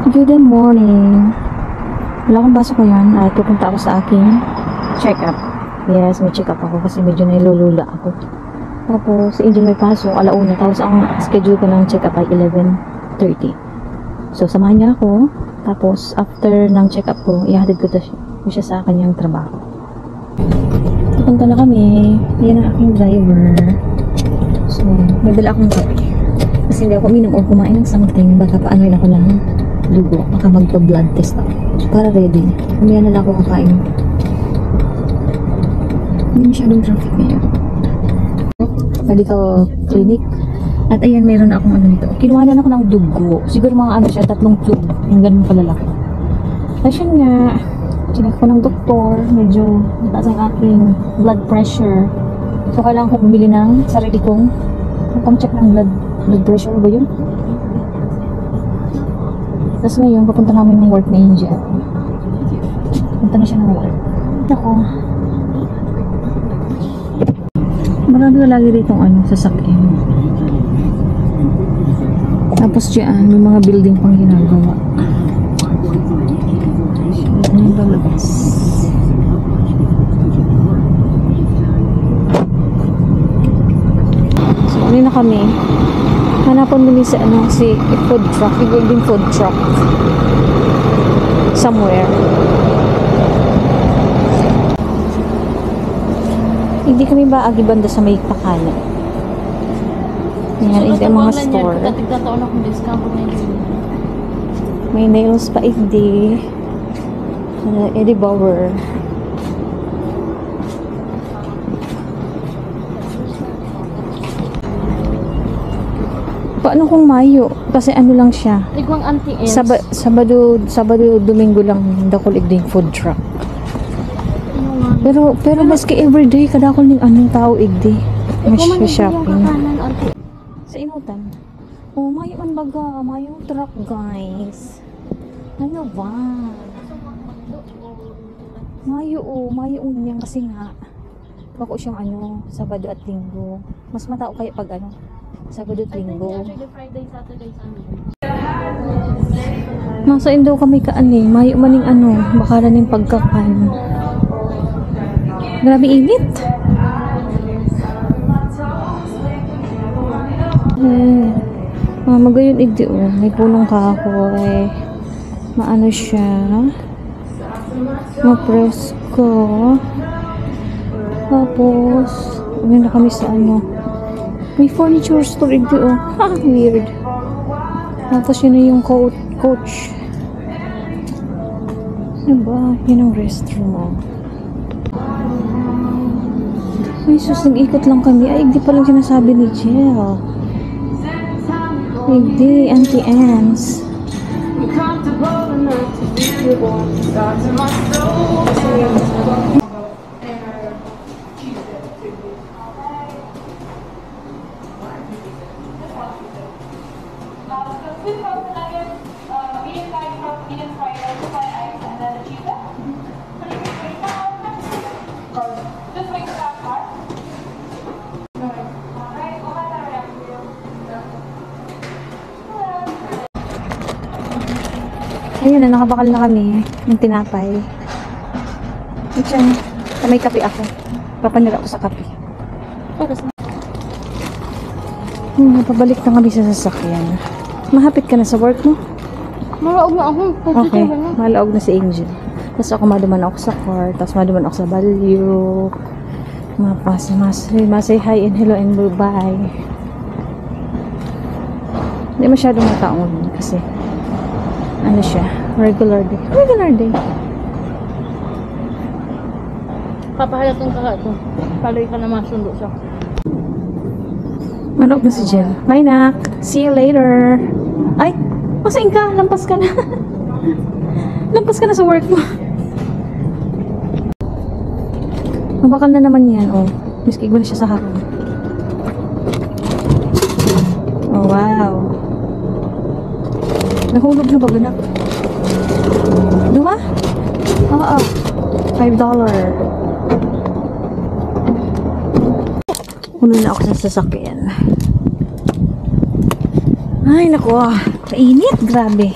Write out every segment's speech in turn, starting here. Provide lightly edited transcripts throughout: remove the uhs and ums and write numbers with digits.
Good morning. Wala akong pasok ngayon at pupunta ako sa aking check-up. Yes, may check-up ako kasi medyo nilulula ako. Tapos, si Angel may pasok, alauna. Tapos, ang schedule ko ng check-up ay 11:30. So, samahan niya ako. Tapos, after ng check-up ko, ihatid ko siya sa kanyang trabaho. Pupunta na kami. Yan ang aking driver. So, may dala akong kape. Kasi hindi ako uminom o kumain ng something. Baka paanoin ako ng dugo. Baka magpa-blood test ako. Para ready. Kumaya na lang ako kakain. Hindi masyadong traffic ngayon. Medical clinic. At ayan, meron na akong ano nito. Kinuhanan ako ng dugo. Siguro mga ano siya, 3 tube. Yung ganun kalalaki. Tapos yun nga, chinek ko ng doktor. Medyo mataas ang aking blood pressure. So, kailangan ko bumili ng sarili kong pang-check ng blood pressure ba yun? Tapos ngayon, papunta namin ng work na Angel. Punta na siya ng work. Ako. Marami ka lagi rito sasakyan. Tapos dyan, may mga building pang ginagawa. Ito na yung lalabas. So, ano na kami? Hanapan mo ni si food truck, yung food truck. Somewhere. Hindi kami ba agibanda sa may pakana? Yan, ito ang mga store. May nails pa hindi. Eddie Bauer. Paano kung Mayo? Kasi ano lang siya. Ligwang anti-ends. Sabado, Domingo lang dakol igding food truck. Pero maski everyday kadakol ning tao igdi. May shopping. Sa imutan. Oh, Mayo man baga, Mayo truck guys. Ano ba? Mayo unyang kasi nga. Bako siyang Sabado at Linggo. Mas matao kaya pag Sabado at Linggo. Friday, Saturday, Sunday. Nasa Indo kami Mayo maning baka ning pagkakan. Grabe init. Magayon igdi may punong kahoy. Maano siya. Mapresko. Tapos, na kami sa may furniture store igdi weird. Tapos yun na yung coach. Ano ba? Yun ang restroom. Ay, sus, nag-ikot lang kami. Ay, hindi pa lang sinasabi ni Jill. Hindi, anti-ants. Ayun na, nakabakal na kami ng tinapay. Ito may kape ako. Papanira ako sa kape. Pabalik na kami sa sasakyan. Mahapit ka na sa work mo? Malaog na ako. Okay, malaog na si Angel. Tapos ako maduman ako sa car. Tapos maduman ako sa Balyo. Masay hi and hello and bye. Hindi masyadong mataon kasi siya, regular day. Papahalatong ka ito. Paloy ka na masundo siya. Manok na si Jill. Bye, nak. See you later. Ay, masain ka. Lampas ka na. Lampas ka na sa work mo. Mabakal na naman yan. Miski ko na siya sa harap. Oh, wow. Nahulog na ba ganak? Dua? Oo. $5. Puno na ako sa sasakyan. Ay, naku. Kainit. Grabe.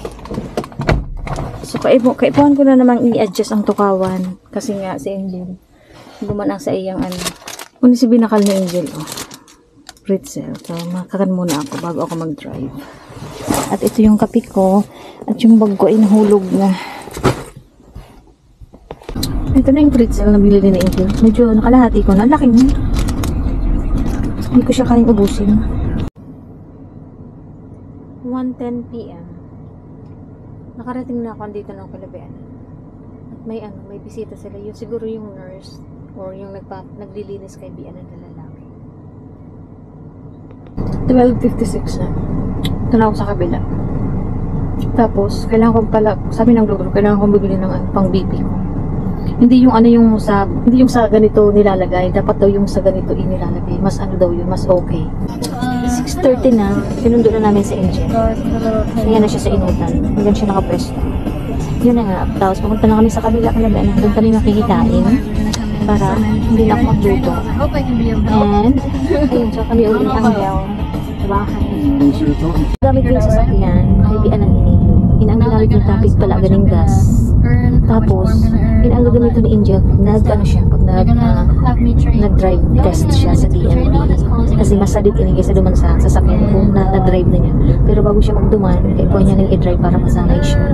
Kaipuhan ko na namang i-adjust ang tukawan. Kasi nga si Angel, bumanang sa iyang ano. Kung si binakal ni Angel, pretzel. So, makakan muna ako bago ako mag-drive. At ito yung kape ko. At yung bag ko ay nahulog na. Ito na yung pretzel na bilhin ni Angel. Medyo nakalahati ko na. Ang laki niya. Hindi ko siya kayang ubusin. 1:10 p.m. Nakarating na ako dito ng Kalabean. At may bisita sila. Yun siguro yung nurse or yung naglilinis kay Bian na lalaki. 12:56 na. Ito na ako sa kabila. Tapos, kailangan ko pala, sabi ng group, kailangan ko bibili ng pang BP ko. Hindi yung sa ganito nilalagay. Dapat daw yung sa ganito inilalagay. Mas ano daw yun, mas okay. 6:30 na. Sinundo na namin si Angel. Ayan na siya sa inutan. Hanggang siya nakapwesto. Yun na nga. Tapos pumunta na kami sa kabila Kalabean. Doon kami makikitain. Para hindi na ako magluto. And, ayun. So kami ulit ang Angel. Sa bahay. Gamit ko yung sasakyan. Kaibian ng ini. Ang ginamit ng topic pala ganing gas. Tapos, ang gagamit ni Angel, nag-drive test siya sa DMV. Kasi masalit ini kaysa duman sa sasakyan kung na-drive na niya. Pero bago siya magduman, kaya niya nang i-drive para masanay siya.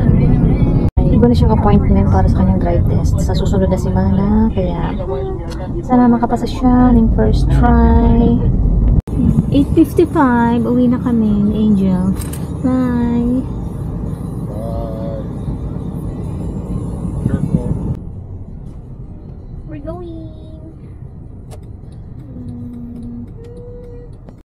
Iba na siyang appointment para sa kanyang drive test sa susunod na semana. Kaya, sana makapasa siya ng first try. 8:55, uwi na kami ni Angel. Bye!